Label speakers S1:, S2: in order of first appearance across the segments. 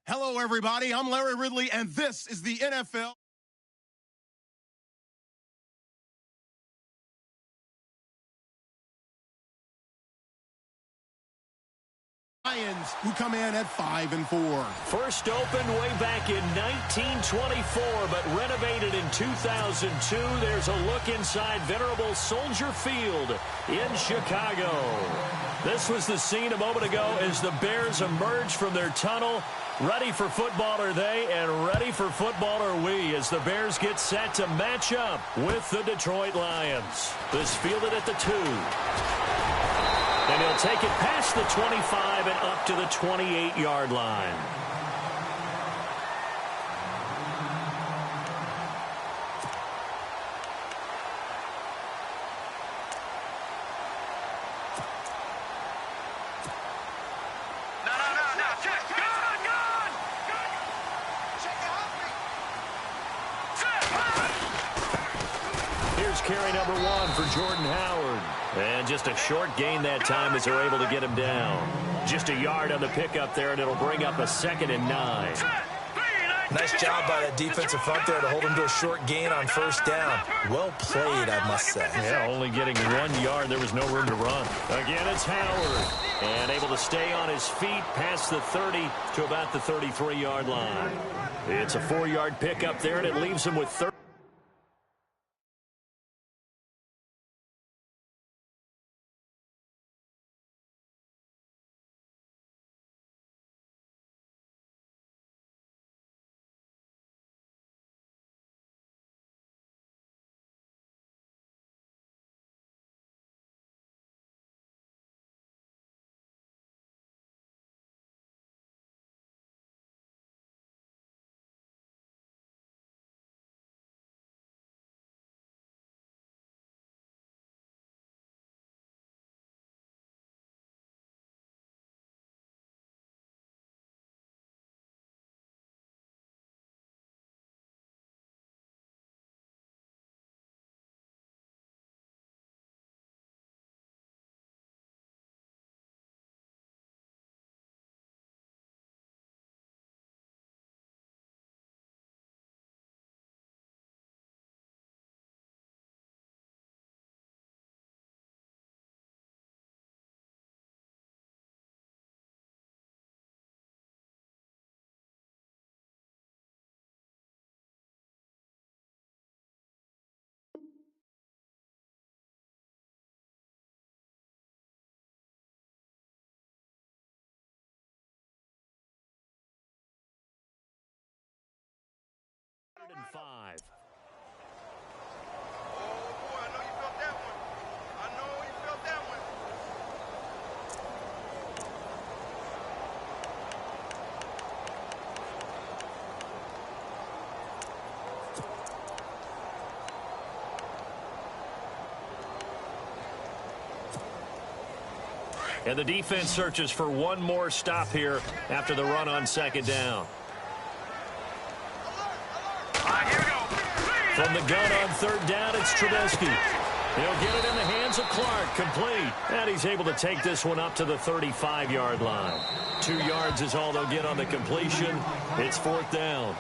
S1: Hello, everybody. I'm Larry Ridley, and this is the NFL. Lions, who come in at 5-4.
S2: First opened way back in 1924, but renovated in 2002. There's a look inside venerable Soldier Field in Chicago. This was the scene a moment ago as the Bears emerged from their tunnel. Ready for football are they, and ready for football are we as the Bears get set to match up with the Detroit Lions. This fielded at the 2. And he'll take it past the 25 and up to the 28-yard line. Carry number 1 for Jordan Howard. And just a short gain that time as they're able to get him down. Just a yard on the pickup there, and it'll bring up a 2nd and 9.
S3: Nice job by that defensive front there to hold him to a short gain on first down. Well played, I must say.
S2: Yeah, only getting 1 yard. There was no room to run. Again, it's Howard. And able to stay on his feet past the 30 to about the 33-yard line. It's a 4-yard pickup there, and it leaves him with 30. And the defense searches for one more stop here after the run on second down. From the gun on third down, it's Trubisky. He'll get it in the hands of Clark, complete. And he's able to take this one up to the 35-yard line. 2 yards is all they'll get on the completion. It's fourth down.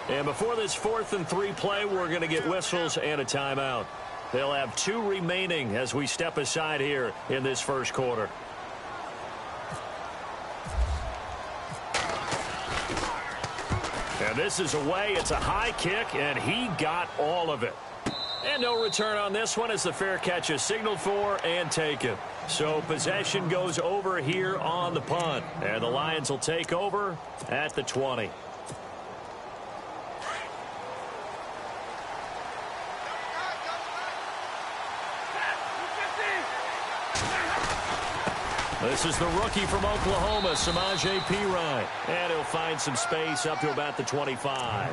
S2: And before this 4th and 3 play, we're going to get whistles and a timeout. They'll have 2 remaining as we step aside here in this first quarter. And this is away. It's a high kick, and he got all of it. And no return on this one as the fair catch is signaled for and taken. So possession goes over here on the punt. And the Lions will take over at the 20. This is the rookie from Oklahoma, Samaje Perine. And he'll find some space up to about the 25.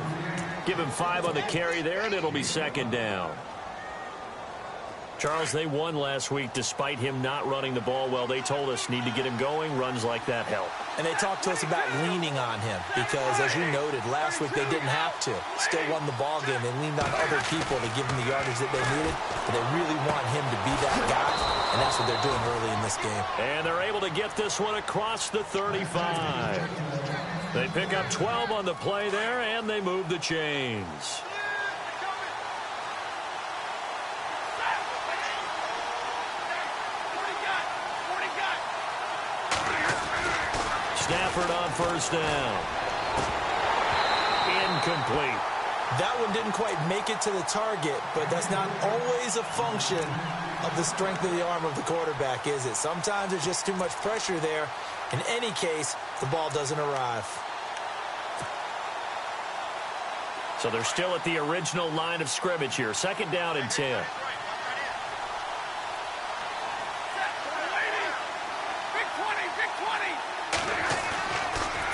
S2: Give him 5 on the carry there, and it'll be second down. Charles, they won last week despite him not running the ball well. They told us need to get him going. Runs like that help.
S3: And they talked to us about leaning on him because, as you noted, last week they didn't have to. Still won the ball game. They leaned on other people to give them the yardage that they needed. But they really want him to be that guy, and that's what they're doing early in this game.
S2: And they're able to get this one across the 35. They pick up 12 on the play there, and they move the chains. Stafford on first down. Incomplete.
S3: That one didn't quite make it to the target, but that's not always a function of the strength of the arm of the quarterback, is it? Sometimes there's just too much pressure there. In any case, the ball doesn't arrive.
S2: So they're still at the original line of scrimmage here. Second down and 10.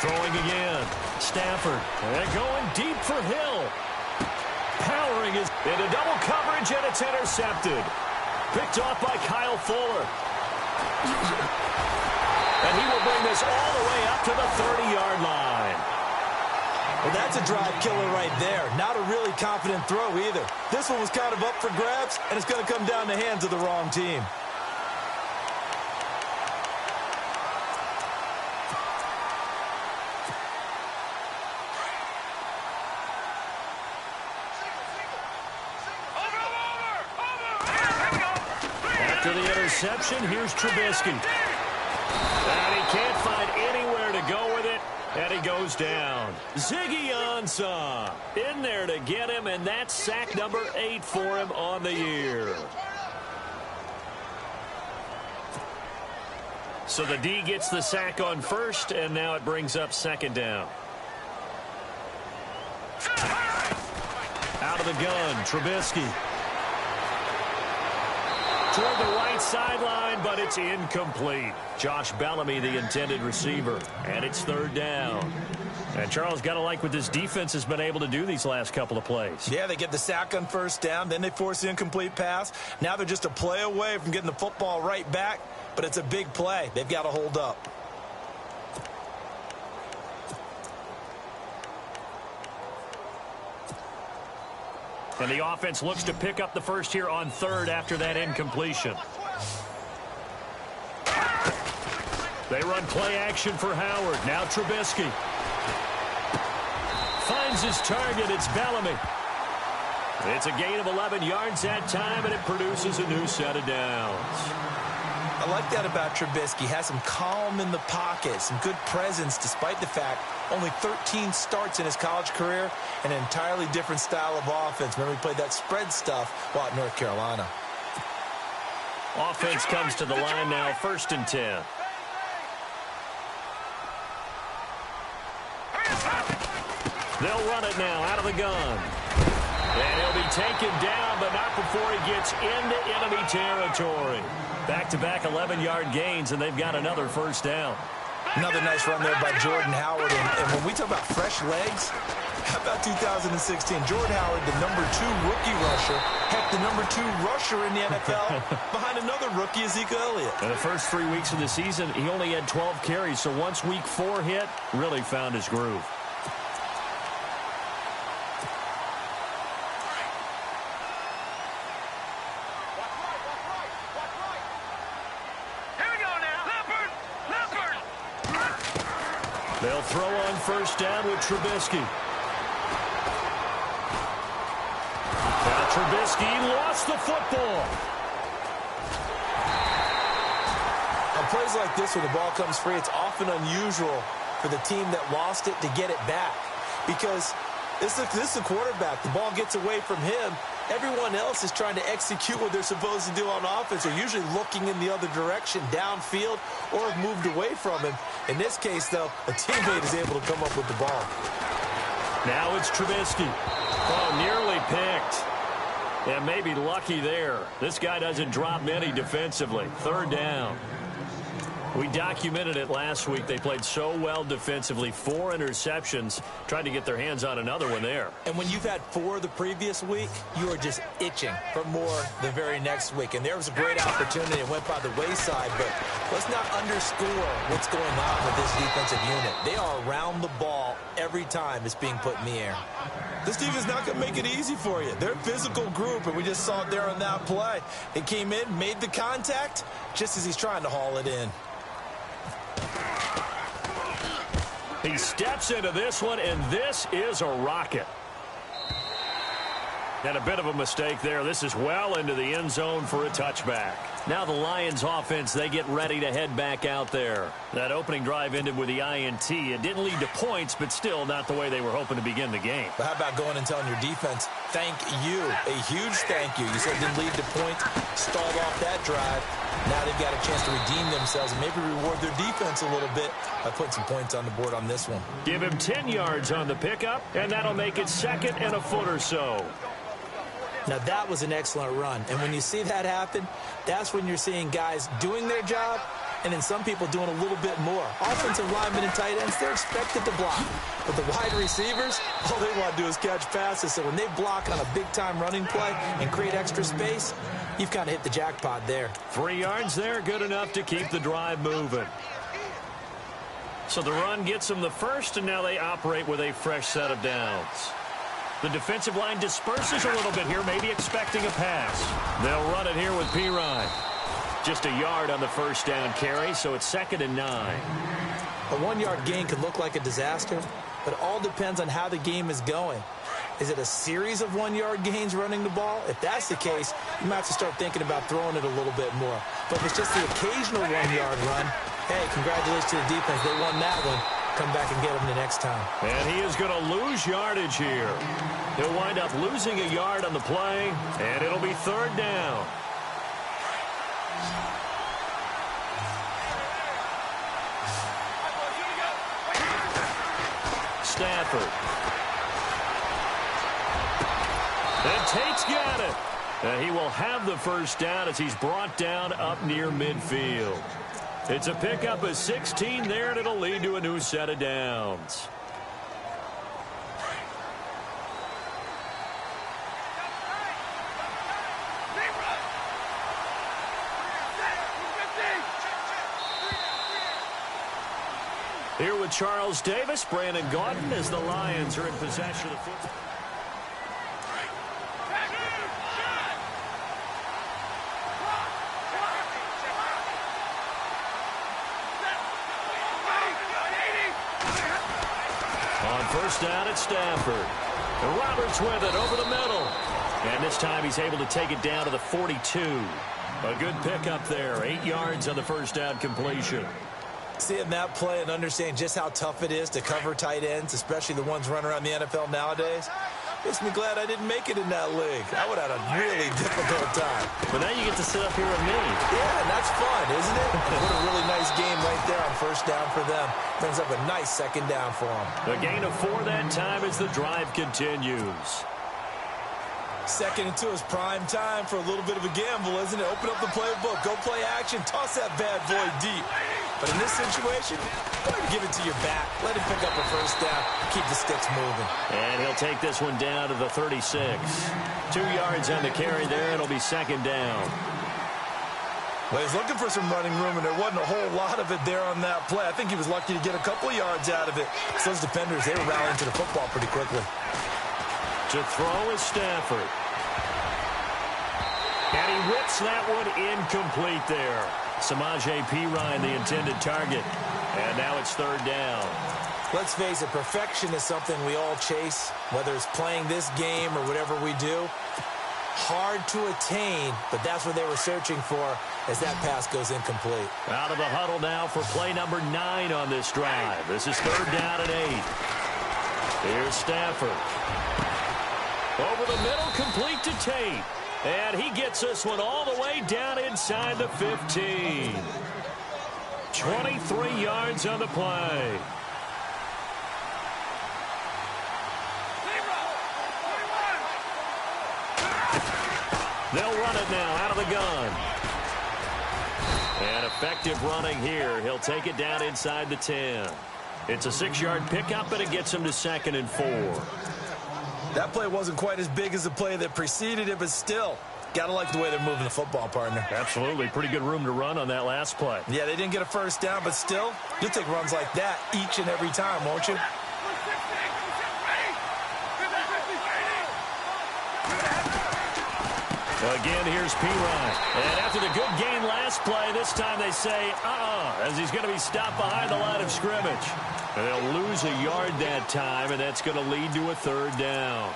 S2: Throwing again. Stafford. And going deep for Hill. Powering is into double coverage, and it's intercepted. Picked off by Kyle Fuller. And he will bring this all the way up to the 30-yard line.
S3: Well, that's a drive killer right there. Not a really confident throw either. This one was kind of up for grabs, and it's going to come down the hands of the wrong team.
S2: After the interception, here's Trubisky. And he can't find anywhere to go with it, and he goes down. Ziggy Ansah in there to get him, and that's sack number 8 for him on the year. So the D gets the sack on first, and now it brings up second down. Out of the gun, Trubisky. Toward the right sideline, but it's incomplete. Josh Bellamy, the intended receiver, and it's third down. And Charles, got to like what this defense has been able to do these last couple of plays.
S3: Yeah, they get the sack on first down, then they force the incomplete pass. Now they're just a play away from getting the football right back, but it's a big play. They've got to hold up.
S2: And the offense looks to pick up the first here on third after that incompletion. They run play action for Howard. Now Trubisky. Finds his target. It's Bellamy. It's a gain of 11 yards that time, and it produces a new set of downs.
S3: I like that about Trubisky. Has some calm in the pocket, some good presence, despite the fact only 13 starts in his college career, and an entirely different style of offense. Remember, he played that spread stuff while at North Carolina.
S2: Offense comes to the line now, first and 10. They'll run it now out of the gun. And he'll be taken down, but not before he gets into enemy territory. Back-to-back 11-yard gains, and they've got another first down.
S3: Another nice run there by Jordan Howard. And when we talk about fresh legs, how about 2016? Jordan Howard, the #2 rookie rusher. Heck, the #2 rusher in the NFL behind another rookie, Ezekiel Elliott.
S2: In the first 3 weeks of the season, he only had 12 carries. So once week 4 hit, really found his groove. They'll throw on first down with Trubisky. Now Trubisky lost the football.
S3: On plays like this where the ball comes free, it's often unusual for the team that lost it to get it back. Because this is a quarterback. The ball gets away from him. Everyone else is trying to execute what they're supposed to do on offense. They're usually looking in the other direction, downfield, or have moved away from him. In this case, though, a teammate is able to come up with the ball.
S2: Now it's Trubisky. Oh, nearly picked. And maybe lucky there. This guy doesn't drop many defensively. Third down. We documented it last week. They played so well defensively. 4 interceptions. Tried to get their hands on another one there.
S3: And when you've had 4 the previous week, you are just itching for more the very next week. And there was a great opportunity. It went by the wayside. But let's not underscore what's going on with this defensive unit. They are around the ball every time it's being put in the air. This defense is not going to make it easy for you. They're a physical group, and we just saw it there on that play. They came in, made the contact, just as he's trying to haul it in.
S2: He steps into this one, and this is a rocket. And a bit of a mistake there. This is well into the end zone for a touchback. Now the Lions offense, they get ready to head back out there. That opening drive ended with the INT. It didn't lead to points, but still not the way they were hoping to begin the game.
S3: But how about going and telling your defense, thank you, a huge thank you. You said it didn't lead to points, stalled off that drive. Now they've got a chance to redeem themselves and maybe reward their defense a little bit by putting some points on the board on this one.
S2: Give him 10 yards on the pickup, and that'll make it 2nd and a foot or so.
S3: Now, that was an excellent run. And when you see that happen, that's when you're seeing guys doing their job and then some people doing a little bit more. Offensive linemen and tight ends, they're expected to block. But the wide receivers, all they want to do is catch passes. So when they block on a big-time running play and create extra space, you've kind of hit the jackpot there.
S2: 3 yards there, good enough to keep the drive moving. So the run gets them the first, and now they operate with a fresh set of downs. The defensive line disperses a little bit here, maybe expecting a pass. They'll run it here with Pirine. Just a yard on the first down carry, so it's 2nd and 9.
S3: A 1-yard gain could look like a disaster, but it all depends on how the game is going. Is it a series of 1-yard gains running the ball? If that's the case, you might have to start thinking about throwing it a little bit more. But if it's just the occasional 1-yard run, hey, congratulations to the defense. They won that one. Come back and get him the next time.
S2: And he is going to lose yardage here. He'll wind up losing a yard on the play, and it'll be 3rd down. Stafford. And Tate's got it. And he will have the first down as he's brought down up near midfield. It's a pickup of 16 there, and it'll lead to a new set of downs. Here with Charles Davis, Brandon Gaudin, as the Lions are in possession of the football. First down at Stafford. And Roberts with it over the middle. And this time he's able to take it down to the 42. A good pickup there. 8 yards on the first down completion.
S3: Seeing that play and understanding just how tough it is to cover tight ends, especially the ones running around the NFL nowadays, makes me glad I didn't make it in that league. I would have had a really difficult time.
S2: But now you get to sit up here with me.
S3: Yeah, and that's fun, isn't it? And what a really nice game right there on first down for them. Brings up a nice 2nd down for them.
S2: A gain of 4 that time as the drive continues.
S3: 2nd and 2 is prime time for a little bit of a gamble, isn't it? Open up the playbook, go play action, toss that bad boy deep. But in this situation, go ahead and give it to your back. Let him pick up a first down. Keep the sticks moving.
S2: And he'll take this one down to the 36. 2 yards on the carry there. It'll be second down.
S3: Well, he's looking for some running room, and there wasn't a whole lot of it there on that play. I think he was lucky to get a couple of yards out of it. So those defenders, they were rallying to the football pretty quickly.
S2: To throw is Stafford. And he rips that one incomplete there. Samaje Perine, the intended target. And now it's third down.
S3: Let's face it, perfection is something we all chase, whether it's playing this game or whatever we do. Hard to attain, but that's what they were searching for as that pass goes incomplete.
S2: Out of the huddle now for play number 9 on this drive. This is third down and 8. Here's Stafford. Over the middle, complete to Tate. And he gets this one all the way down inside the 15. 23 yards on the play. They'll run it now out of the gun. And effective running here. He'll take it down inside the 10. It's a 6-yard pickup, and it gets him to 2nd and 4.
S3: That play wasn't quite as big as the play that preceded it, but still, got to like the way they're moving the football, partner.
S2: Absolutely. Pretty good room to run on that last play.
S3: Yeah, they didn't get a first down, but still, you'll take runs like that each and every time, won't you?
S2: Again, here's Perine. And after the good gain last play, this time they say, as he's going to be stopped behind the line of scrimmage. And they'll lose a yard that time, and that's going to lead to a third down.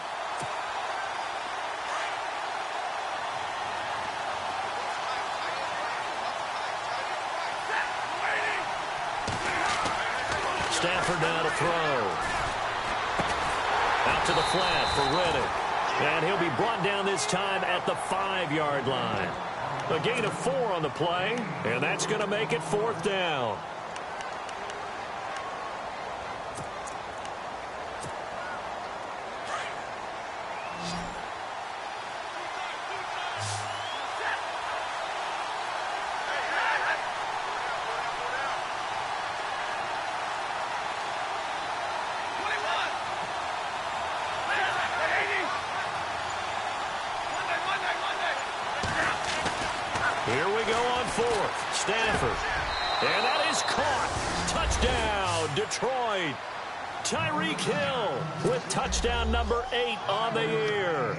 S2: Stafford now to throw. Out to the flat for Reddick. And he'll be brought down this time at the 5-yard line. A gain of 4 on the play, and that's going to make it fourth down. Here we go on fourth. Stafford. And that is caught. Touchdown, Detroit. Tyreek Hill with touchdown number 8 on the year.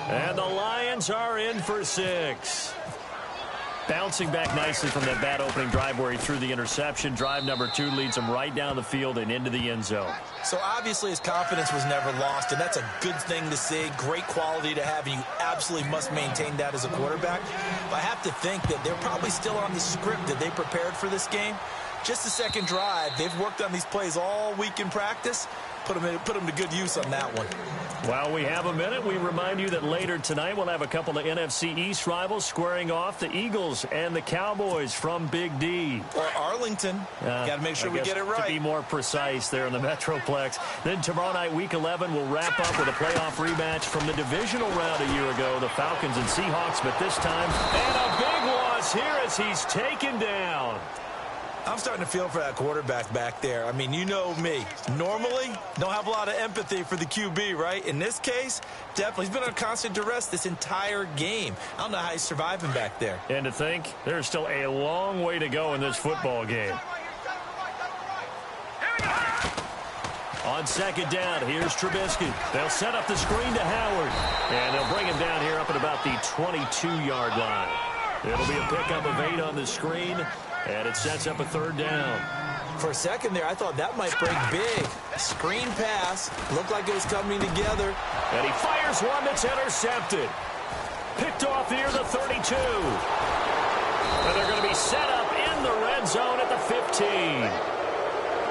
S2: And the Lions are in for 6. Bouncing back nicely from that bad opening drive where he threw the interception. Drive number 2 leads him right down the field and into the end zone.
S3: So obviously his confidence was never lost, and that's a good thing to see. Great quality to have, and you absolutely must maintain that as a quarterback. But I have to think that they're probably still on the script that they prepared for this game. Just the second drive. They've worked on these plays all week in practice. Put them to good use on that one.
S2: While we have a minute, we remind you that later tonight we'll have a couple of NFC East rivals squaring off, the Eagles and the Cowboys from Big D.
S3: Or Arlington. Got to make sure we get it right.
S2: To be more precise there in the Metroplex. Then tomorrow night, Week 11, we'll wrap up with a playoff rematch from the divisional round a year ago, the Falcons and Seahawks, but this time, and a big loss here as he's taken down.
S3: I'm starting to feel for that quarterback back there. I mean, you know me. Normally, don't have a lot of empathy for the QB, right? In this case, definitely. He's been on constant duress this entire game. I don't know how he's surviving back there.
S2: And to think, there's still a long way to go in this football game. On second down, here's Trubisky. They'll set up the screen to Howard. And they'll bring him down here up at about the 22-yard line. It'll be a pickup of 8 on the screen. And it sets up a third down.
S3: For a second there, I thought that might break big. Screen pass. Looked like it was coming together.
S2: And he fires one that's intercepted. Picked off near the 32. And they're going to be set up in the red zone at the 15.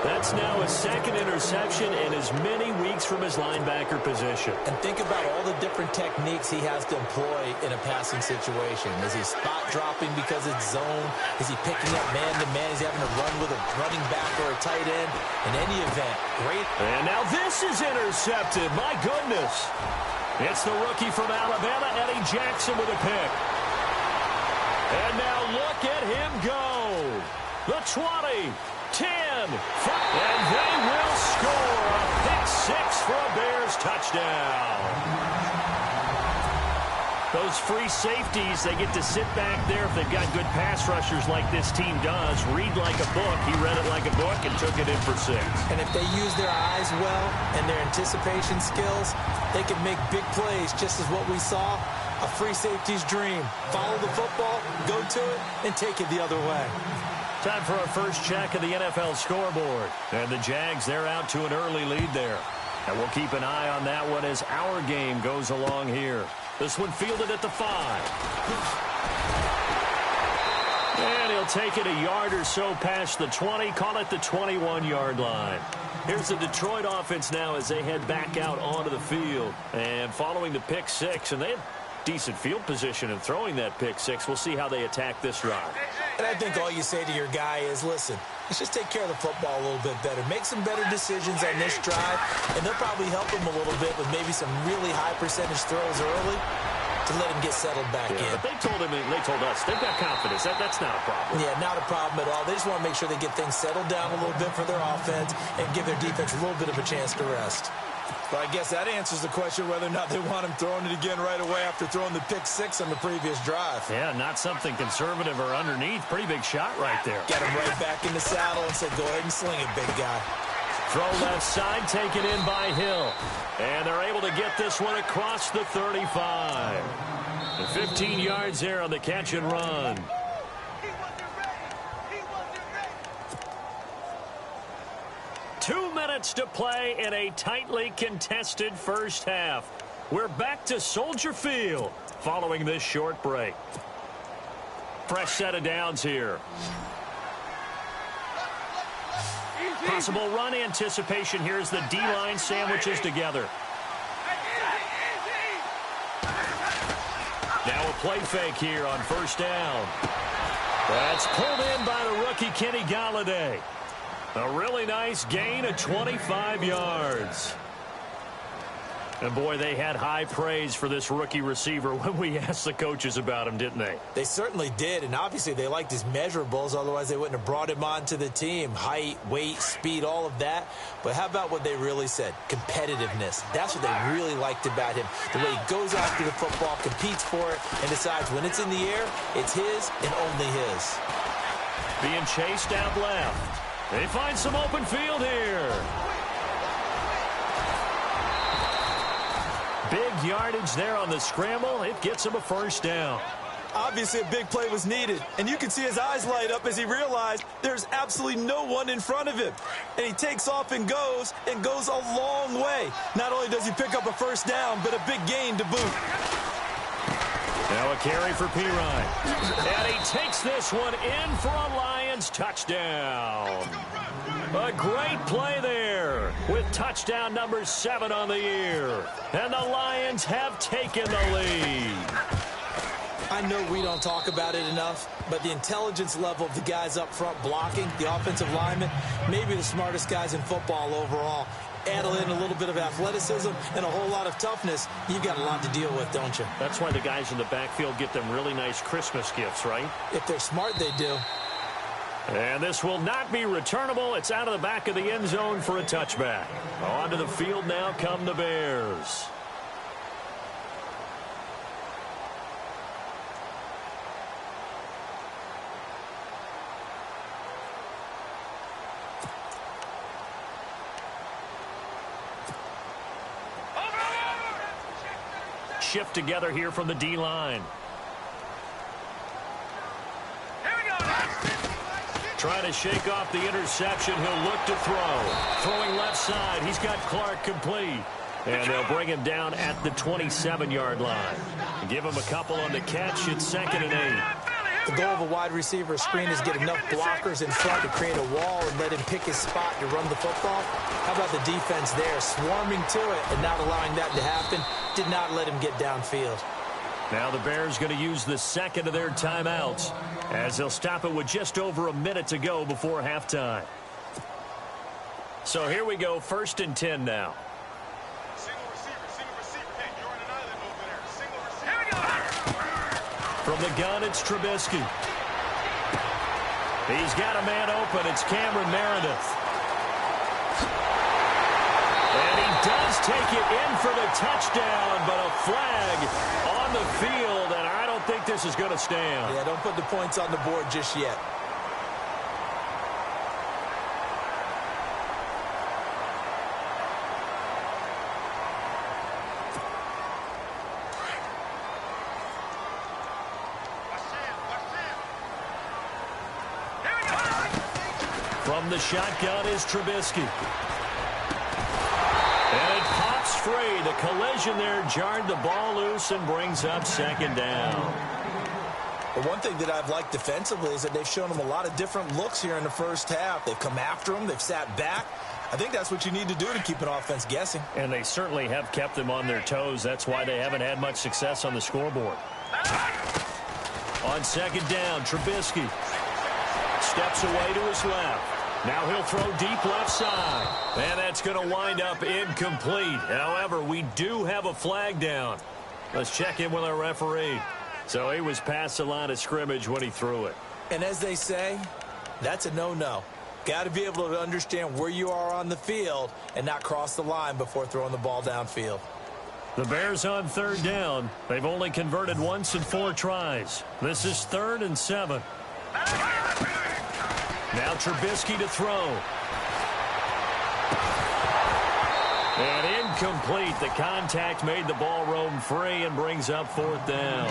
S2: That's now his second interception in as many weeks from his linebacker position.
S3: And think about all the different techniques he has to employ in a passing situation. Is he spot dropping because it's zone? Is he picking up man-to-man? Is he having to run with a running back or a tight end? In any event, great.
S2: And now this is intercepted. My goodness. It's the rookie from Alabama, Eddie Jackson, with a pick. And now look at him go. the 20, 10, 5, and they will score a pick six for a Bears touchdown. Those free safeties, they get to sit back there if they've got good pass rushers like this team does. Read like a book. He read it like a book and took it in for 6.
S3: And if they use their eyes well and their anticipation skills, they can make big plays, just as what we saw. A free safety's dream. Follow the football, go to it, and take it the other way.
S2: Time for our first check of the NFL scoreboard. And the Jags, they're out to an early lead there. And we'll keep an eye on that one as our game goes along here. This one fielded at the 5. And he'll take it a yard or so past the 20. Call it the 21-yard line. Here's the Detroit offense now as they head back out onto the field. And following the pick 6, and they have decent field position in throwing that pick 6. We'll see how they attack this drive.
S3: And I think all you say to your guy is, listen, let's just take care of the football a little bit better. Make some better decisions on this drive, and they'll probably help him a little bit with maybe some really high percentage throws early to let him get settled back in.
S2: But they told him, and they told us, they've got confidence. That's not a problem.
S3: Yeah, not a problem at all. They just want to make sure they get things settled down a little bit for their offense and give their defense a little bit of a chance to rest.
S4: Well, I guess that answers the question whether or not they want him throwing it again right away after throwing the pick 6 on the previous drive.
S2: Yeah, not something conservative or underneath. Pretty big shot right there.
S3: Get him right back in the saddle and said, go ahead and sling it, big guy.
S2: Throw left side, taken in by Hill. And they're able to get this one across the 35. And 15 yards there on the catch and run. 2 minutes to play in a tightly contested first half. We're back to Soldier Field following this short break. Fresh set of downs here. Possible run anticipation here as the D-line sandwiches together. Now a play fake here on first down. That's pulled in by the rookie Kenny Golladay. A really nice gain of 25 yards. And, boy, they had high praise for this rookie receiver when we asked the coaches about him, didn't they?
S3: They certainly did, and obviously they liked his measurables. Otherwise, they wouldn't have brought him onto the team. Height, weight, speed, all of that. But how about what they really said? Competitiveness. That's what they really liked about him. The way he goes after the football, competes for it, and decides when it's in the air, it's his and only his.
S2: Being chased out left. They find some open field here. Big yardage there on the scramble. It gets him a first down.
S4: Obviously, a big play was needed, and you can see his eyes light up as he realized there's absolutely no one in front of him. And he takes off and goes a long way. Not only does he pick up a first down, but a big gain to boot.
S2: Now a carry for Pirine. And he takes this one in for a Lions touchdown. A great play there with touchdown number 7 on the year. And the Lions have taken the lead.
S3: I know we don't talk about it enough, but the intelligence level of the guys up front blocking, the offensive linemen, maybe the smartest guys in football overall. Add in a little bit of athleticism and a whole lot of toughness, you've got a lot to deal with, don't you?
S2: That's why the guys in the backfield get them really nice Christmas gifts, right?
S3: If they're smart, they do.
S2: And this will not be returnable. It's out of the back of the end zone for a touchback. Onto the field now come the Bears. Shift together here from the D-line. Trying to shake off the interception. He'll look to throw. Throwing left side. He's got Clark complete. And they'll bring him down at the 27-yard line. Give him a couple on the catch. It's 2nd and 8.
S3: The goal of a wide receiver screen is get enough blockers in front to create a wall and let him pick his spot to run the football. How about the defense there, swarming to it and not allowing that to happen? Did not let him get downfield.
S2: Now the Bears going to use the second of their timeouts as they'll stop it with just over a minute to go before halftime. So here we go, 1st and 10 now. From the gun, it's Trubisky. He's got a man open. It's Cameron Meredith. And he does take it in for the touchdown, but a flag on the field, and I don't think this is going to stand.
S3: Yeah, don't put the points on the board just yet.
S2: From the shotgun is Trubisky. And it pops free. The collision there jarred the ball loose and brings up second down.
S3: The one thing that I've liked defensively is that they've shown them a lot of different looks here in the first half. They've come after them. They've sat back. I think that's what you need to do to keep an offense guessing.
S2: And they certainly have kept them on their toes. That's why they haven't had much success on the scoreboard. On second down, Trubisky steps away to his left. Now he'll throw deep left side. And that's going to wind up incomplete. However, we do have a flag down. Let's check in with our referee. So he was past the line of scrimmage when he threw it.
S3: And as they say, that's a no-no. Got to be able to understand where you are on the field and not cross the line before throwing the ball downfield.
S2: The Bears on third down. They've only converted once in 4 tries. This is 3rd and 7. Now Trubisky to throw. And incomplete. The contact made the ball roam free and brings up 4th down.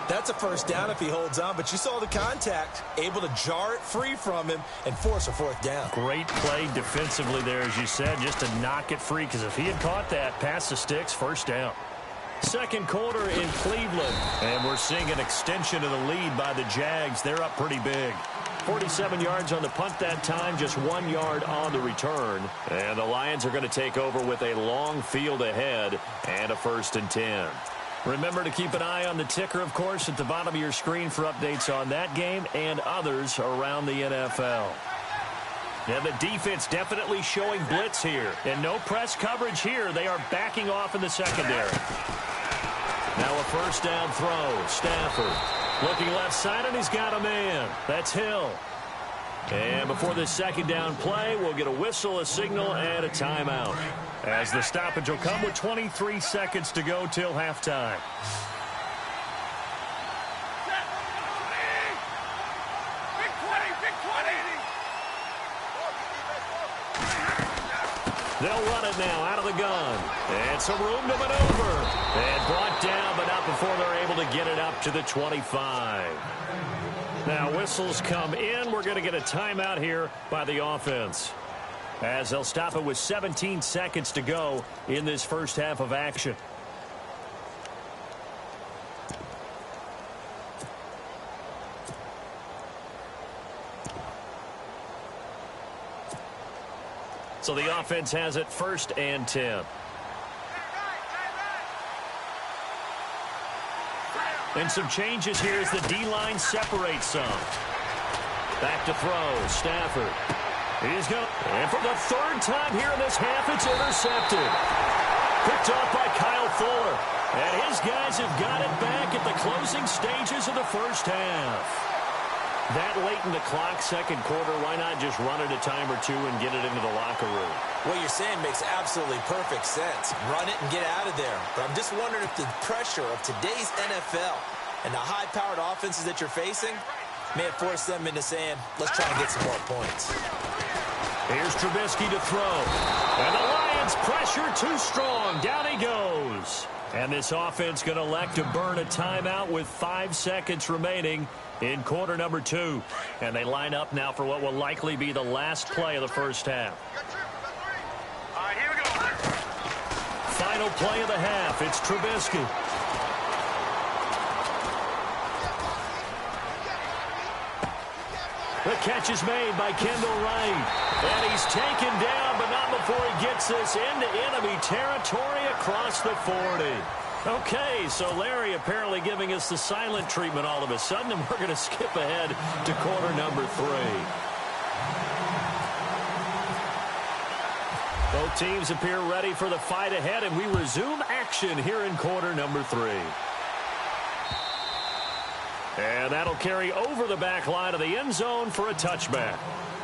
S3: That's a first down if he holds on, but you saw the contact, able to jar it free from him and force a 4th down.
S2: Great play defensively there, as you said, just to knock it free, because if he had caught that, past the sticks, first down. Second quarter in Cleveland, and we're seeing an extension of the lead by the Jags. They're up pretty big. 47 yards on the punt that time, just 1 yard on the return. And the Lions are going to take over with a long field ahead and a 1st and 10. Remember to keep an eye on the ticker, of course, at the bottom of your screen for updates on that game and others around the NFL. Now the defense definitely showing blitz here. And no press coverage here. They are backing off in the secondary. Now a first down throw. Stafford looking left side, and he's got a man. That's Hill. And before this second down play, we'll get a whistle, a signal, and a timeout, as the stoppage will come with 23 seconds to go till halftime. They'll run it now out of the gun. And some room to maneuver. And brought down, but not before they're able to get it up to the 25. Now whistles come in. We're going to get a timeout here by the offense, as they'll stop it with 17 seconds to go in this first half of action. So the offense has it 1st and 10. And some changes here as the D-line separates some. Back to throw. Stafford. He's going. And for the 3rd time here in this half, it's intercepted. Picked off by Kyle Fuller. And his guys have got it back at the closing stages of the first half. That late in the clock, second quarter, why not just run it a time or two and get it into the locker room?
S3: What you're saying makes absolutely perfect sense. Run it and get out of there. But I'm just wondering if the pressure of today's NFL and the high-powered offenses that you're facing may have forced them into saying, let's try to get some more points.
S2: Here's Trubisky to throw. And the Lions pressure too strong. Down he goes. And this offense going to elect to burn a timeout with 5 seconds remaining in quarter number 2. And they line up now for what will likely be the last play of the first half.
S5: All right, here we go.
S2: Final play of the half. It's Trubisky. The catch is made by Kendall Wright. And he's taken down, but not before he gets this into enemy territory across the 40. Okay, so Larry apparently giving us the silent treatment all of a sudden, and we're going to skip ahead to quarter number 3. Both teams appear ready for the fight ahead, and we resume action here in quarter number 3. And that'll carry over the back line of the end zone for a touchback.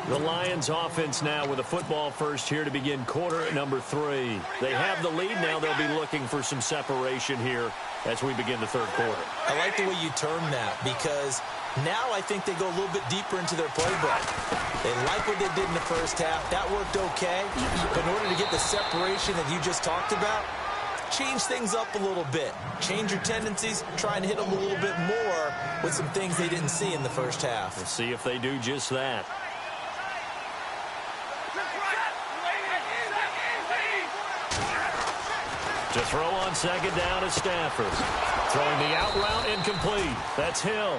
S2: The Lions offense now with a football first here to begin quarter number 3. They have the lead now. They'll be looking for some separation here as we begin the third quarter.
S3: I like the way you term that because now I think they go a little bit deeper into their playbook. They like what they did in the first half. That worked okay. But in order to get the separation that you just talked about, change things up a little bit. Change your tendencies. Try and hit them a little bit more with some things they didn't see in the first half.
S2: We'll see if they do just that. To throw on second down is Stafford. Throwing the out route incomplete. That's Hill.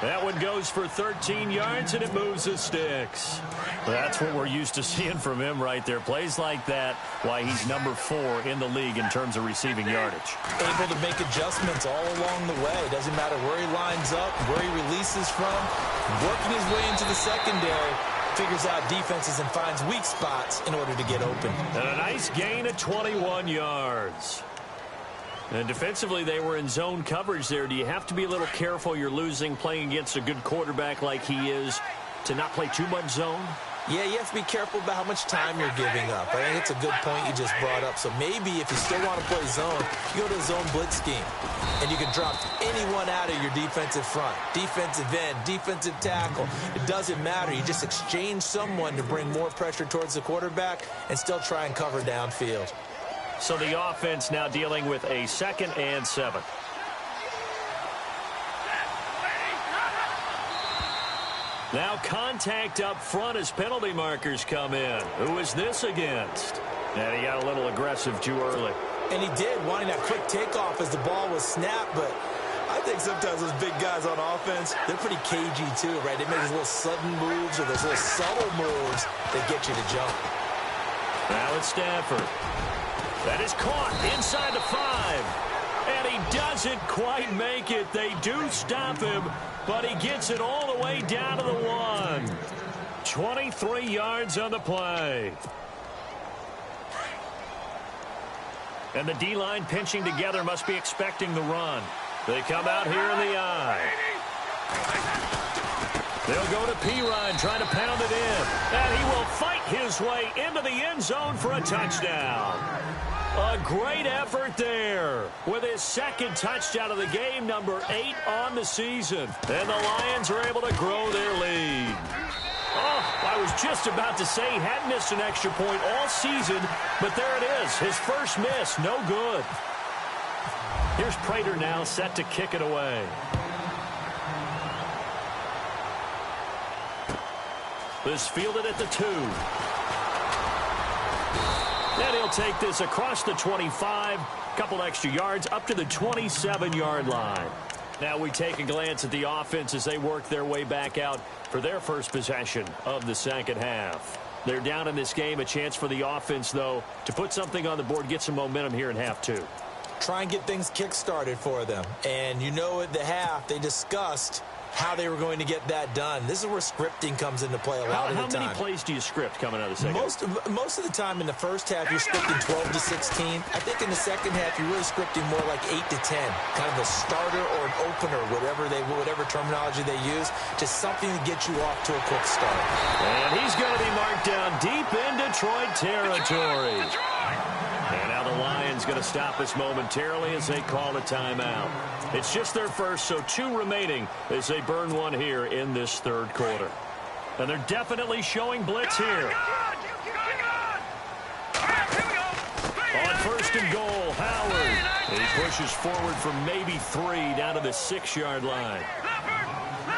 S2: That one goes for 13 yards, and it moves the sticks. That's what we're used to seeing from him right there. Plays like that, why he's number 4 in the league in terms of receiving yardage.
S3: Able to make adjustments all along the way. Doesn't matter where he lines up, where he releases from. Working his way into the secondary. Figures out defenses and finds weak spots in order to get open.
S2: And a nice gain of 21 yards. And defensively, they were in zone coverage there. Do you have to be a little careful? You're losing, playing against a good quarterback like he is, to not play too much zone?
S3: Yeah, you have to be careful about how much time you're giving up. I think it's a good point you just brought up. So maybe if you still want to play zone, you go to a zone blitz scheme. And you can drop anyone out of your defensive front. Defensive end, defensive tackle. It doesn't matter. You just exchange someone to bring more pressure towards the quarterback and still try and cover downfield.
S2: So the offense now dealing with a 2nd and 7. Now contact up front as penalty markers come in. Who is this against? And he got a little aggressive too early.
S3: And he did, wanting that quick takeoff as the ball was snapped, but I think sometimes those big guys on offense, they're pretty cagey too, right? They make those little sudden moves or those little subtle moves that get you to jump.
S2: Now it's Stafford. That is caught inside the 5. And he doesn't quite make it. They do stop him, but he gets it all the way down to the 1. 23 yards on the play. And the D-line pinching together, must be expecting the run. They come out here in the eye. They'll go to Pirine, trying to pound it in. And he will fight his way into the end zone for a touchdown. A great effort there with his 2nd touchdown of the game, number 8 on the season. And the Lions are able to grow their lead. Oh, I was just about to say he hadn't missed an extra point all season, but there it is. His first miss, no good. Here's Prater now set to kick it away. This fielded at the 2. And he'll take this across the 25, couple extra yards, up to the 27-yard line. Now we take a glance at the offense as they work their way back out for their first possession of the second half. They're down in this game. A chance for the offense, though, to put something on the board, get some momentum here in half 2.
S3: Try and get things kick-started for them. And you know at the half, they discussed how they were going to get that done. This is where scripting comes into play a lot of the time.
S2: How many plays do you script coming out of the second?
S3: Most of the time in the first half, you're scripting 12 to 16. I think in the second half, you're really scripting more like 8 to 10. Kind of a starter or an opener, whatever terminology they use. Just something to get you off to a quick start.
S2: And he's going to be marked down deep in Detroit territory. And now the Lions going to stop us momentarily as they call a timeout. It's just their first, so 2 remaining as they burn one here in this third quarter. And they're definitely showing blitz here. On 1st and goal, Howard. He pushes forward from maybe 3 down to the 6-yard line.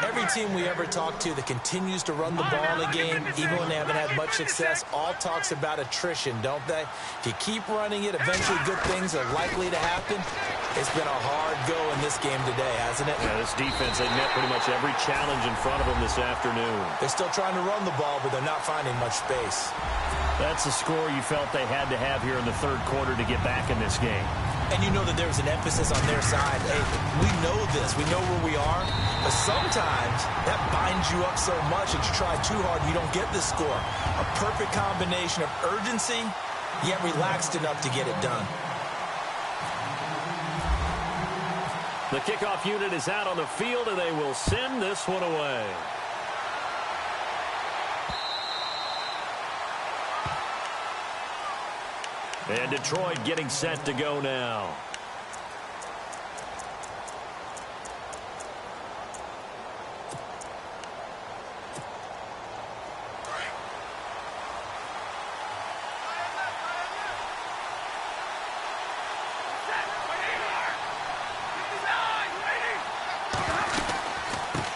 S3: Every team we ever talk to that continues to run the ball in a game, even when they haven't had much success, all talks about attrition, don't they? If you keep running it, eventually good things are likely to happen. It's been a hard go in this game today, hasn't it?
S2: Yeah, this defense, they met pretty much every challenge in front of them this afternoon.
S3: They're still trying to run the ball, but they're not finding much space.
S2: That's the score you felt they had to have here in the third quarter to get back in this game.
S3: And you know that there's an emphasis on their side. Hey, we know this. We know where we are. But sometimes that binds you up so much that you try too hard and you don't get the score. A perfect combination of urgency, yet relaxed enough to get it done.
S2: The kickoff unit is out on the field, and they will send this one away. And Detroit getting set to go now.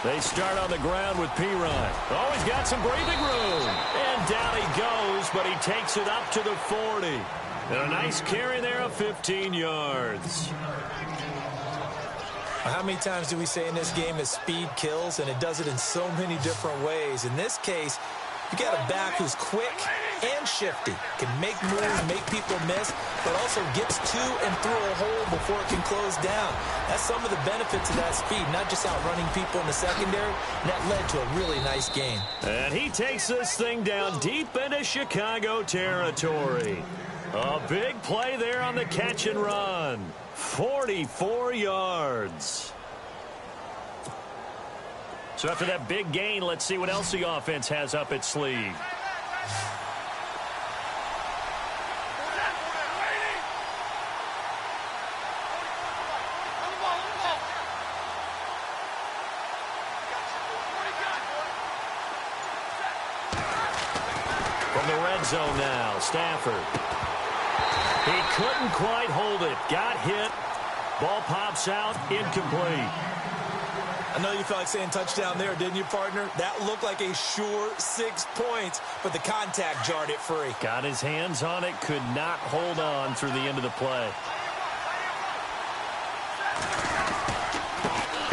S2: They start on the ground with Pirine. Oh, he's got some breathing room. And down he goes, but he takes it up to the 40. And a nice carry there of 15 yards.
S3: How many times do we say in this game that speed kills, and it does it in so many different ways? In this case, you got a back who's quick and shifty, can make moves, make people miss, but also gets to and through a hole before it can close down. That's some of the benefits of that speed, not just outrunning people in the secondary. And that led to a really nice game.
S2: And he takes this thing down deep into Chicago territory. A big play there on the catch and run. 44 yards. So after that big gain, let's see what else the offense has up its sleeve. From the red zone now, Stafford. He couldn't quite hold it. Got hit. Ball pops out. Incomplete.
S3: I know you felt like saying touchdown there, didn't you, partner? That looked like a sure 6 points, but the contact jarred it free.
S2: Got his hands on it. Could not hold on through the end of the play.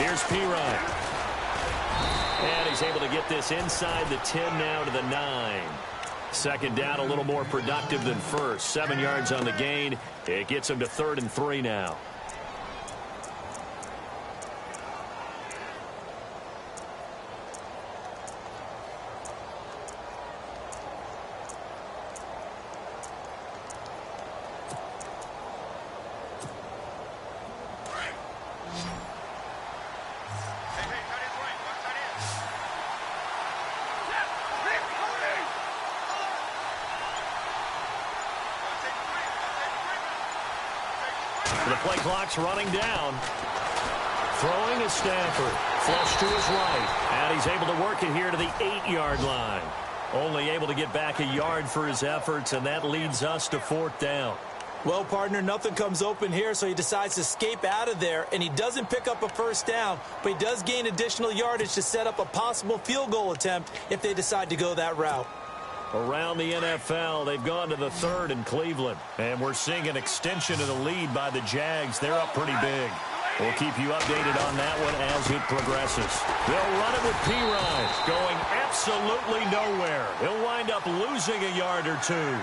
S2: Here's Pirine. And he's able to get this inside the 10 now to the 9. Second down, a little more productive than first. 7 yards on the gain. It gets him to 3rd and 3 now. The play clock's running down. Throwing is Stafford. Flush to his right. And he's able to work it here to the 8-yard line. Only able to get back a yard for his efforts, and that leads us to 4th down.
S3: Well, partner, nothing comes open here, so he decides to escape out of there, and he doesn't pick up a first down, but he does gain additional yardage to set up a possible field goal attempt if they decide to go that route.
S2: Around the NFL, they've gone to the 3rd in Cleveland. And we're seeing an extension of the lead by the Jags. They're up pretty big. We'll keep you updated on that one as it progresses. They'll run it with Pirine, going absolutely nowhere. He'll wind up losing a yard or two.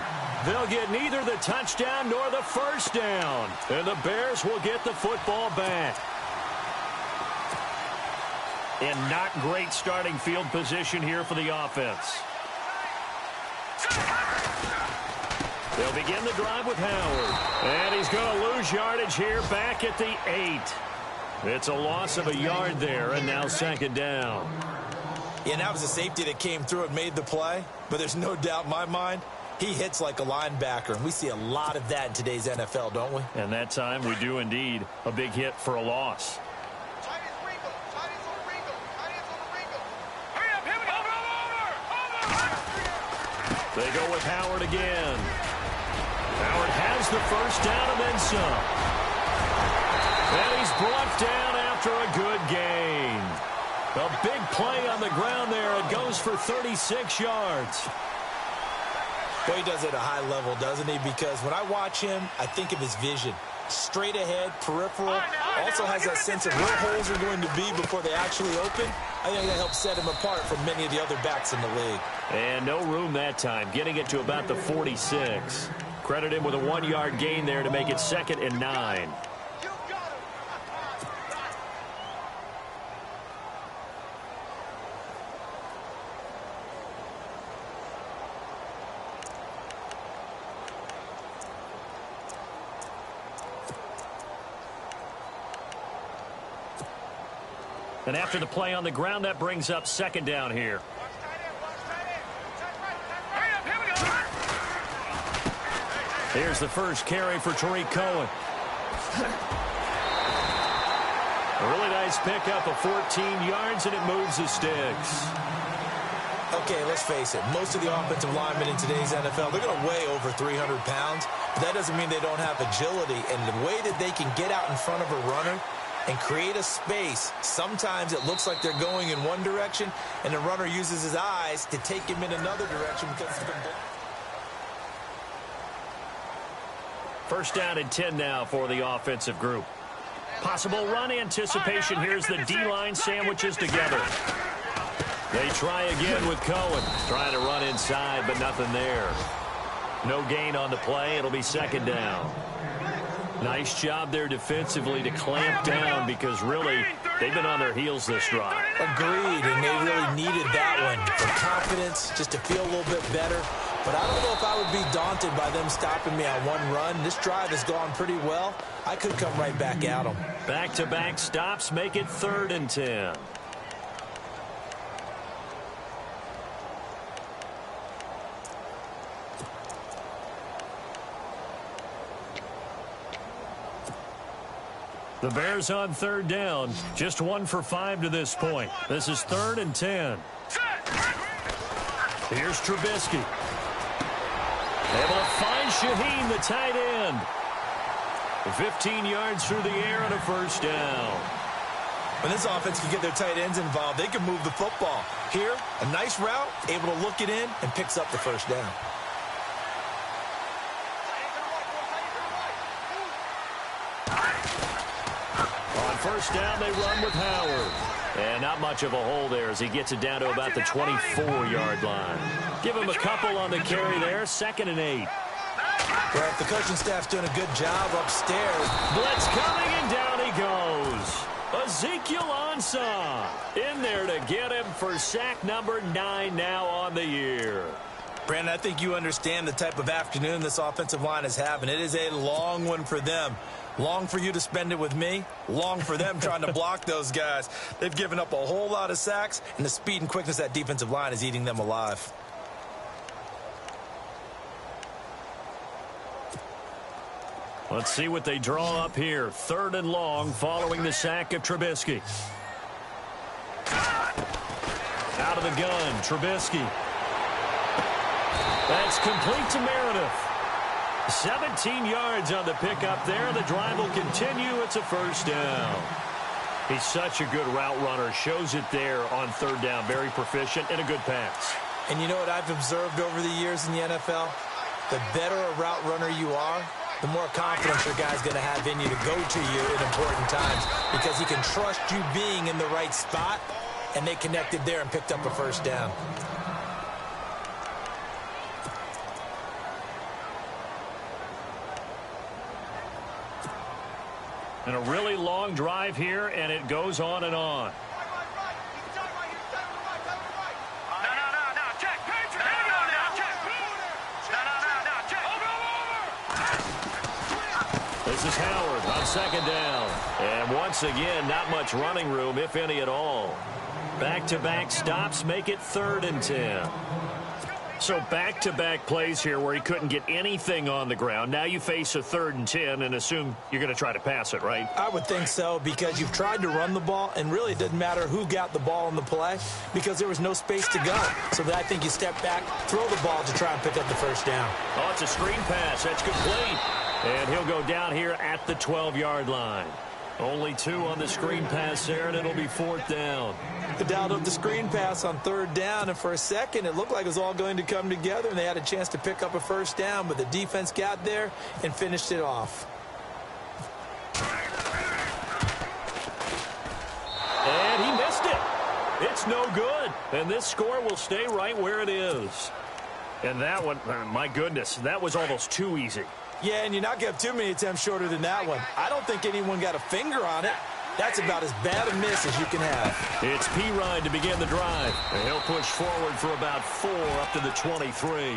S2: They'll get neither the touchdown nor the first down. And the Bears will get the football back. And not great starting field position here for the offense. They'll begin the drive with Howard. And he's going to lose yardage here back at the 8. It's a loss of a yard there, and now 2nd down.
S3: Yeah, that was a safety that came through and made the play. But there's no doubt in my mind, he hits like a linebacker. And we see a lot of that in today's NFL, don't we?
S2: And that time we do indeed. A big hit for a loss. They go with Howard again. Howard has the first down and then some. And he's brought down after a good gain. A big play on the ground there. It goes for 36 yards.
S3: Well, he does it at a high level, doesn't he? Because when I watch him, I think of his vision. Straight ahead, peripheral. Also has that sense of where holes are going to be before they actually open. I think that helps set him apart from many of the other backs in the league.
S2: And no room that time, getting it to about the 46. Credit him with a 1-yard gain there to make it 2nd and 9. And after the play on the ground, that brings up second down here. Here's the first carry for Tariq Cohen. A really nice pickup of 14 yards, and it moves the sticks.
S3: Okay, let's face it. Most of the offensive linemen in today's NFL, they're going to weigh over 300 pounds. But that doesn't mean they don't have agility. And the way that they can get out in front of a runner and create a space, sometimes it looks like they're going in one direction, and the runner uses his eyes to take him in another direction because it's been blocked.
S2: First down and 10 now for the offensive group. Possible run anticipation. Here's the D-line sandwiches together. They try again with Cohen. Trying to run inside, but nothing there. No gain on the play. It'll be second down. Nice job there defensively to clamp down because really they've been on their heels this drive.
S3: Agreed, and they really needed that one for confidence, just to feel a little bit better. But I don't know if I would be daunted by them stopping me on one run. This drive has gone pretty well. I could come right back at them.
S2: Back-to-back stops make it 3rd and 10. The Bears on 3rd down. Just 1 for 5 to this point. This is 3rd and 10. Here's Trubisky. Able to find Shaheen, the tight end. 15 yards through the air and a first down.
S3: When this offense can get their tight ends involved, they can move the football. Here, a nice route, able to look it in, and picks up the first down.
S2: On first down, they run with Howard. And not much of a hole there as he gets it down to about the 24-yard line. Give him a couple on the carry there. 2nd and 8.
S3: Well, the coaching staff's doing a good job upstairs.
S2: Blitz coming, and down he goes. Ezekiel Ansah in there to get him for sack number 9 now on the year.
S3: Brandon, I think you understand the type of afternoon this offensive line is having. It is a long one for them. Long for you to spend it with me. Long for them trying to block those guys. They've given up a whole lot of sacks, and the speed and quickness of that defensive line is eating them alive.
S2: Let's see what they draw up here. 3rd and long following the sack of Trubisky. Out of the gun, Trubisky. That's complete to Meredith. 17 yards on the pickup there. The drive will continue. It's a first down. He's such a good route runner. Shows it there on 3rd down. Very proficient and a good pass.
S3: And you know what I've observed over the years in the NFL? The better a route runner you are, the more confidence your guy's going to have in you to go to you in important times because he can trust you being in the right spot, and they connected there and picked up a first down.
S2: And a really long drive here, and it goes on and on. This is Howard on 2nd down. And once again, not much running room, if any at all. Back-to-back stops make it 3rd and 10. So back-to-back plays here where he couldn't get anything on the ground. Now you face a 3rd and 10 and assume you're going to try to pass it, right?
S3: I would think so because you've tried to run the ball, and really it doesn't matter who got the ball in the play because there was no space to go. So I think you step back, throw the ball to try and pick up the first down.
S2: Oh, it's a screen pass. That's complete. And he'll go down here at the 12-yard line. Only 2 on the screen pass there, and it'll be 4th down.
S3: They dialed up the screen pass on 3rd down, and for a second it looked like it was all going to come together, and they had a chance to pick up a first down, but the defense got there and finished it off.
S2: And he missed it. It's no good. And this score will stay right where it is. And that one, my goodness, that was almost too easy.
S3: Yeah, and you're not going to have too many attempts shorter than that one. I don't think anyone got a finger on it. That's about as bad a miss as you can have.
S2: It's P-Ride to begin the drive. And he'll push forward for about 4 up to the 23.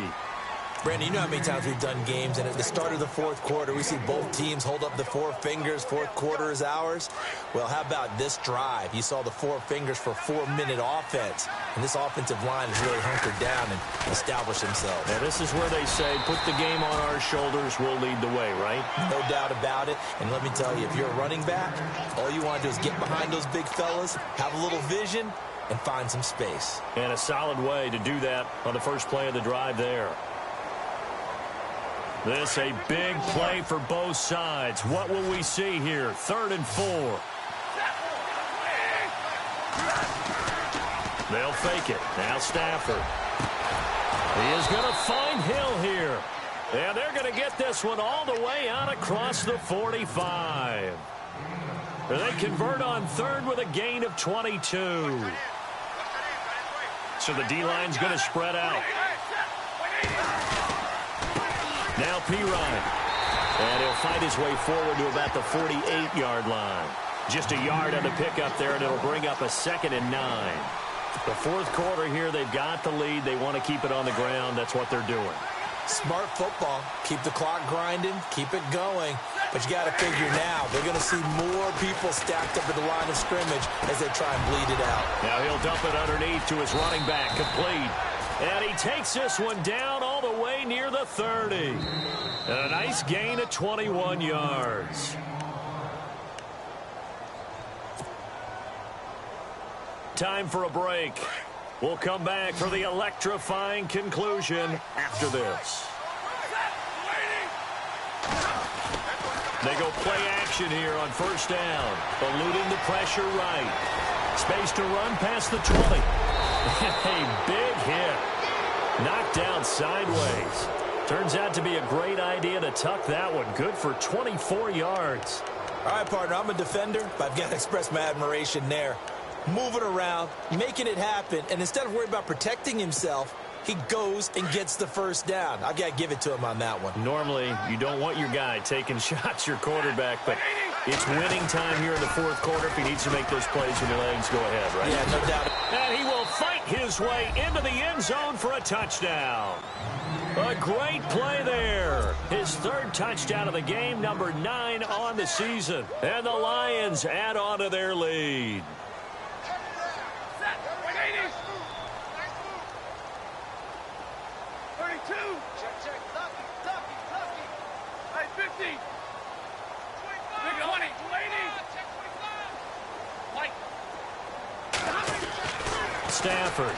S3: Brandon, you know how many times we've done games, and at the start of the fourth quarter, we see both teams hold up the four fingers, fourth quarter is ours. Well, how about this drive? You saw the four fingers for 4-minute offense, and this offensive line has really hunkered down and established themselves.
S2: Now, this is where they say, put the game on our shoulders, we'll lead the way, right?
S3: No doubt about it, and let me tell you, if you're a running back, all you want to do is get behind those big fellas, have a little vision, and find some space.
S2: And a solid way to do that on the first play of the drive there. This a big play for both sides. What will we see here? 3rd and 4. They'll fake it. Now Stafford. He is going to find Hill here. And they're going to get this one all the way out across the 45. They convert on 3rd with a gain of 22. So the D-line's going to spread out. Now Pirine. And he'll fight his way forward to about the 48-yard line. Just a yard on the pickup there, and it'll bring up a 2nd and 9. The fourth quarter here, they've got the lead. They want to keep it on the ground. That's what they're doing.
S3: Smart football. Keep the clock grinding. Keep it going. But you got to figure now, they're going to see more people stacked up at the line of scrimmage as they try and bleed it out.
S2: Now he'll dump it underneath to his running back, complete. And he takes this one down all the way near the 30. And a nice gain of 21 yards. Time for a break. We'll come back for the electrifying conclusion after this. They go play action here on 1st down. Eluding the pressure right. Space to run past the 20. A big hit. Knocked down sideways. Turns out to be a great idea to tuck that one. Good for 24 yards.
S3: All right, partner, I'm a defender, but I've got to express my admiration there. Moving around, making it happen, and instead of worrying about protecting himself, he goes and gets the 1st down. I've got to give it to him on that one.
S2: Normally, you don't want your guy taking shots, your quarterback, but it's winning time here in the fourth quarter if he needs to make those plays when the legs go ahead, right?
S3: Yeah, no doubt.
S2: And he will fight his way into the end zone for a touchdown. A great play there. His 3rd touchdown of the game, number 9 on the season. And the Lions add on to their lead.
S5: 32. Check. Tucky. Hey, 50. 20. 80.
S2: Stafford.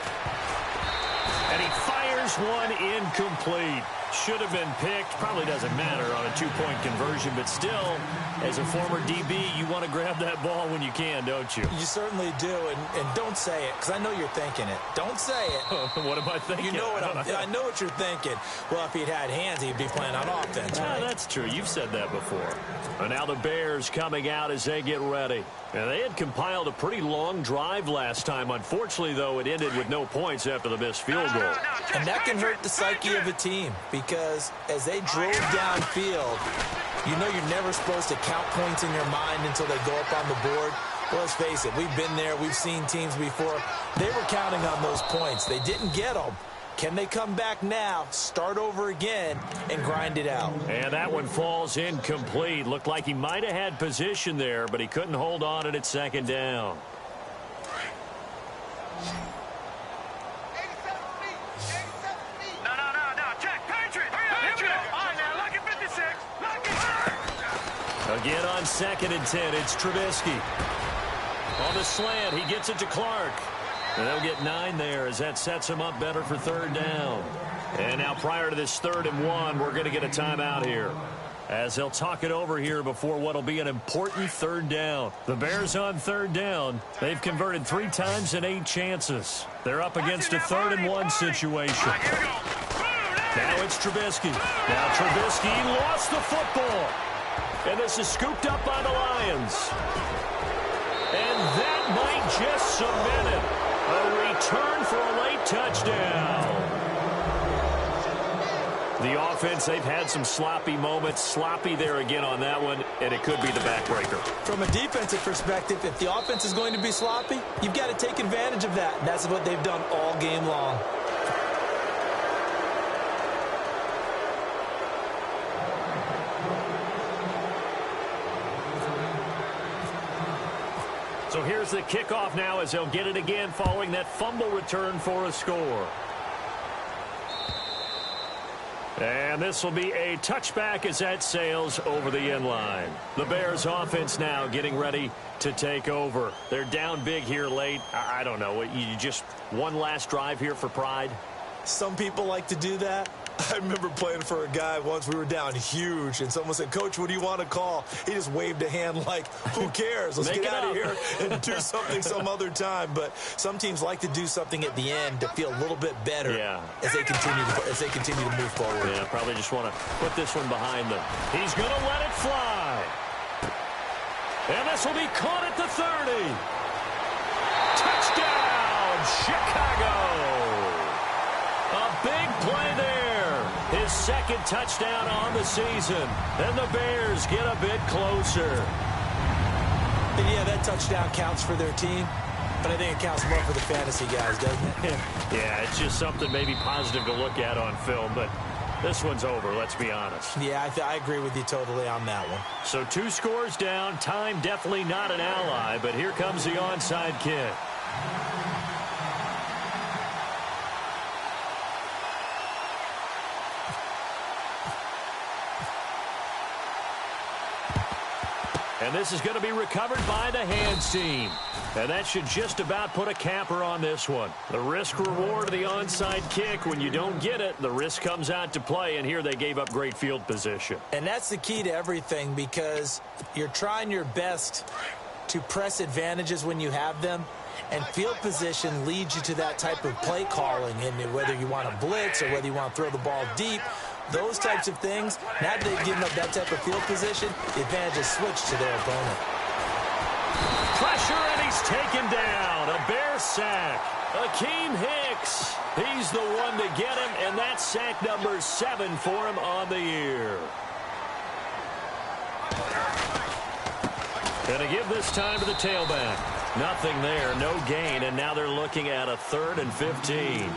S2: And he fires one incomplete. Should have been picked. Probably doesn't matter on a 2-point conversion, but still, as a former DB, you want to grab that ball when you can, don't you?
S3: You certainly do, and don't say it, because I know you're thinking it. Don't say it.
S2: What am I thinking?
S3: You know what I know what you're thinking. Well, if he'd had hands, he'd be playing on offense, right?
S2: That's true. You've said that before. And now the Bears coming out as they get ready. And they had compiled a pretty long drive last time. Unfortunately, though, it ended with no points after the missed field goal.
S3: And that can hurt the psyche of a team, because as they drove downfield, you know you're never supposed to count points in your mind until they go up on the board. Well, let's face it, we've been there. We've seen teams before. They were counting on those points. They didn't get them. Can they come back now, start over again, and grind it out?
S2: And that one falls incomplete. Looked like he might have had position there, but he couldn't hold on it at 2nd down.
S5: No. Check. Patriot. All right, now, look at 56.
S2: Again on 2nd and 10, it's Trubisky. On the slant, he gets it to Clark. And they'll get 9 there as that sets him up better for 3rd down. And now prior to this 3rd and 1, we're going to get a timeout here, as they'll talk it over here before what will be an important 3rd down. The Bears on 3rd down. They've converted 3 times in 8 chances. They're up against a 3rd and 1 situation. Now it's Trubisky. Now Trubisky lost the football. And this is scooped up by the Lions. And that might just cement it. A return for a late touchdown. The offense, they've had some sloppy moments. Sloppy there again on that one, and it could be the backbreaker.
S3: From a defensive perspective, if the offense is going to be sloppy, you've got to take advantage of that. And that's what they've done all game long.
S2: So here's the kickoff now as they'll get it again following that fumble return for a score. And this will be a touchback as that sails over the end line. The Bears offense now getting ready to take over. They're down big here late. I don't know. You just one last drive here for pride?
S3: Some people like to do that. I remember playing for a guy once. We were down huge, and someone said, "Coach, what do you want to call?" He just waved a hand like, who cares? Let's get out of here and do something some other time. But some teams like to do something at the end to feel a little bit better as they continue to move forward.
S2: Yeah, probably just want to put this one behind them. He's going to let it fly. And this will be caught at the 30. Touchdown, Chicago. A big play there. His second touchdown on the season. And the Bears get a bit closer.
S3: And yeah, that touchdown counts for their team, but I think it counts more for the fantasy guys, doesn't it?
S2: Yeah, it's just something maybe positive to look at on film, but this one's over, let's be honest.
S3: Yeah, I agree with you totally on that one.
S2: So 2 scores down. Time definitely not an ally, but here comes the onside kick. And this is going to be recovered by the hands team. And that should just about put a capper on this one. The risk-reward of the onside kick, when you don't get it, the risk comes out to play, and here they gave up great field position.
S3: And that's the key to everything, because you're trying your best to press advantages when you have them, and field position leads you to that type of play calling, and whether you want to blitz or whether you want to throw the ball deep, those types of things, now that they've given up that type of field position, the advantage is switched to their opponent.
S2: Pressure, and he's taken down. A Bear sack. Akeem Hicks. He's the one to get him, and that's sack number 7 for him on the year. Gonna give this time to the tailback. Nothing there, no gain, and now they're looking at a 3rd and 15.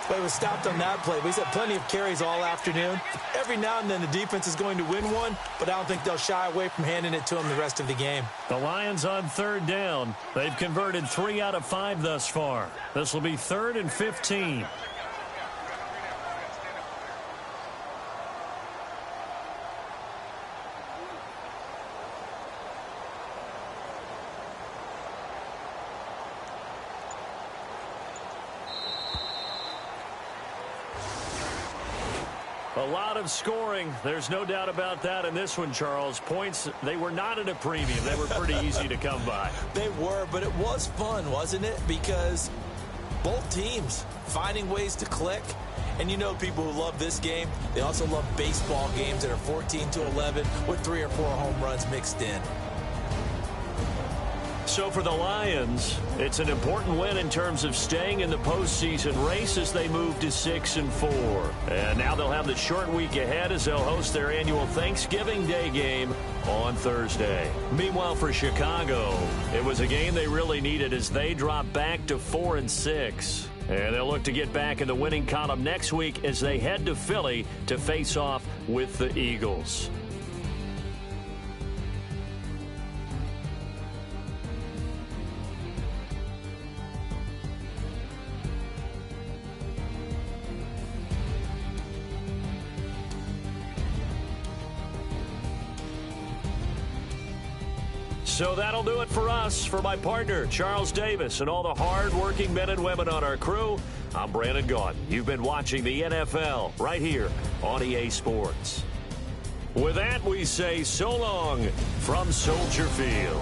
S3: But it was stopped on that play. But he's had plenty of carries all afternoon. Every now and then the defense is going to win one, but I don't think they'll shy away from handing it to him the rest of the game.
S2: The Lions on 3rd down. They've converted 3 out of 5 thus far. This will be 3rd and 15. A lot of scoring. There's no doubt about that in this one, Charles. Points, they were not at a premium. They were pretty easy to come by.
S3: They were, but it was fun, wasn't it? Because both teams finding ways to click. And you know people who love this game, they also love baseball games that are 14-11 with 3 or 4 home runs mixed in.
S2: So for the Lions, it's an important win in terms of staying in the postseason race as they move to 6-4. And now they'll have the short week ahead as they'll host their annual Thanksgiving Day game on Thursday. Meanwhile, for Chicago, it was a game they really needed as they drop back to 4-6. And they'll look to get back in the winning column next week as they head to Philly to face off with the Eagles. So that'll do it for us. For my partner, Charles Davis, and all the hard-working men and women on our crew, I'm Brandon Gaudin. You've been watching the NFL right here on EA Sports. With that, we say so long from Soldier Field.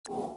S1: You